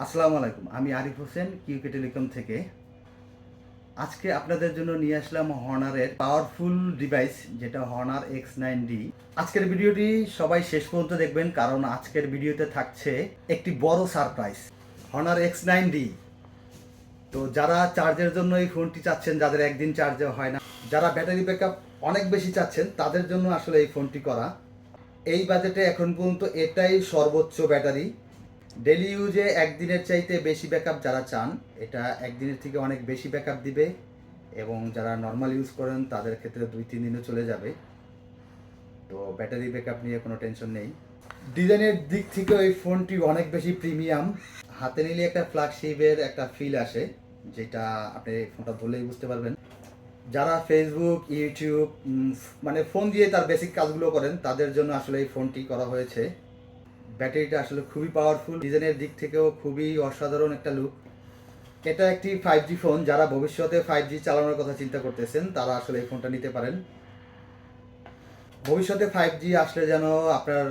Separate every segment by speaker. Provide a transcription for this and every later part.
Speaker 1: আসসালামু আলাইকুম, আমি আরিফ হোসেন কিউকে টেলিকম থেকে। আজকে আপনাদের জন্য নিয়ে আসলাম হনারের পাওয়ারফুল ডিভাইস, যেটা হনার X9D। আজকের ভিডিওটি সবাই শেষ পর্যন্ত দেখবেন, কারণ আজকের ভিডিওতে থাকছে একটি বড় সারপ্রাইজ। হনার X9D, তো যারা চার্জের জন্য এই ফোনটি চাচ্ছেন, যাদের একদিন চার্জে হয় না, যারা ব্যাটারি ব্যাকআপ অনেক বেশি চাচ্ছেন, তাদের জন্য আসলে এই ফোনটি করা। এই বাজেটে এখন পর্যন্ত এটাই সর্বোচ্চ ব্যাটারি। ডেলি ইউজে একদিনের চাইতে বেশি ব্যাকআপ যারা চান, এটা একদিনের থেকে অনেক বেশি ব্যাকআপ দিবে, এবং যারা নর্মাল ইউজ করেন তাদের ক্ষেত্রে 2-3 দিনও চলে যাবে। তো ব্যাটারি ব্যাকআপ নিয়ে কোনো টেনশন নেই। ডিজাইনের দিক থেকে এই ফোনটি অনেক বেশি প্রিমিয়াম। হাতে নিলে একটা ফ্ল্যাগশিপের একটা ফিল আসে, যেটা আপনি ফোনটা ধরলেই বুঝতে পারবেন। যারা ফেসবুক, ইউটিউব মানে ফোন দিয়ে তার বেসিক কাজগুলো করেন, তাদের জন্য আসলে এই ফোনটি করা হয়েছে। ব্যাটারিটা আসলে খুবই পাওয়ারফুল, ডিজাইনের দিক থেকেও খুবই অসাধারণ একটা লুক। এটা একটি 5G ফোন। যারা ভবিষ্যতে 5G চালানোর কথা চিন্তা করতেছেন, তারা আসলে এই ফোনটা নিতে পারেন। ভবিষ্যতে 5G আসলে যেন আপনার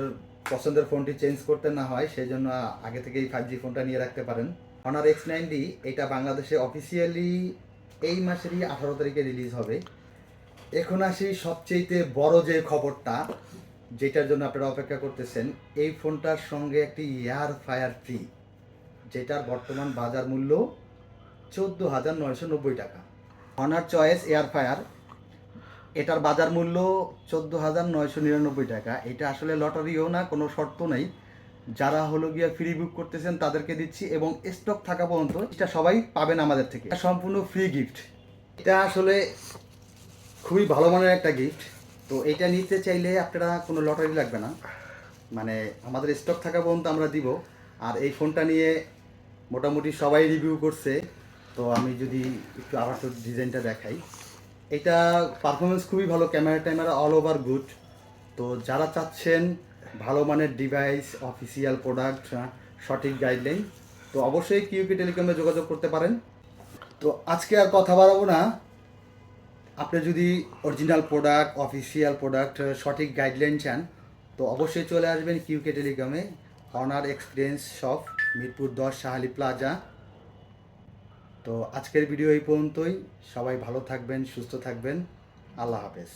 Speaker 1: পছন্দের ফোনটি চেঞ্জ করতে না হয়, সেই জন্য আগে থেকেই 5G ফোনটা নিয়ে রাখতে পারেন। হনার X9D এটা বাংলাদেশে অফিসিয়ালি এই মাসেরই 18 তারিখে রিলিজ হবে। এখন আসি সবচেয়ে বড় যে খবরটা, যেটার জন্য আপনারা অপেক্ষা করতেছেন। এই ফোনটার সঙ্গে একটি এয়ার ফায়ার ফ্রি, যেটার বর্তমান বাজার মূল্য 14,990 টাকা। হনার চয়েস এয়ার ফায়ার, এটার বাজার মূল্য 14,999 টাকা। এটা আসলে লটারিও না, কোনো শর্ত নেই। যারা হলো গিয়া ফ্রি বুক করতেছেন তাদেরকে দিচ্ছি, এবং স্টক থাকা পর্যন্ত এটা সবাই পাবেন আমাদের থেকে। এটা সম্পূর্ণ ফ্রি গিফট। এটা আসলে খুবই ভালো মানের একটা গিফট। তো এটা নিতে চাইলে আপনারা কোনো লটারি লাগবে না, মানে আমাদের স্টক থাকা পর্যন্ত আমরা দিব। আর এই ফোনটা নিয়ে মোটামুটি সবাই রিভিউ করছে। তো আমি যদি একটু আবার তো ডিজাইনটা দেখাই, এটা পারফরমেন্স খুবই ভালো, ক্যামেরা অল ওভার গুড। তো যারা চাচ্ছেন ভালো মানের ডিভাইস, অফিসিয়াল প্রোডাক্ট, সঠিক গাইডলাইন, তো অবশ্যই কিউকে টেলিকমে যোগাযোগ করতে পারেন। তো আজকে আর কথা বাড়াবো না। আপনি যদি অরিজিনাল প্রোডাক্ট, অফিসিয়াল প্রোডাক্ট, সঠিক গাইডলাইন চান, তো অবশ্যই চলে আসবেন কিউকে টেলিকমে। Honor experience shop, Mirpur 10, Shahali plaza. তো আজকের ভিডিও এই পর্যন্তই। সবাই ভালো থাকবেন, সুস্থ থাকবেন। আল্লাহ হাফেজ।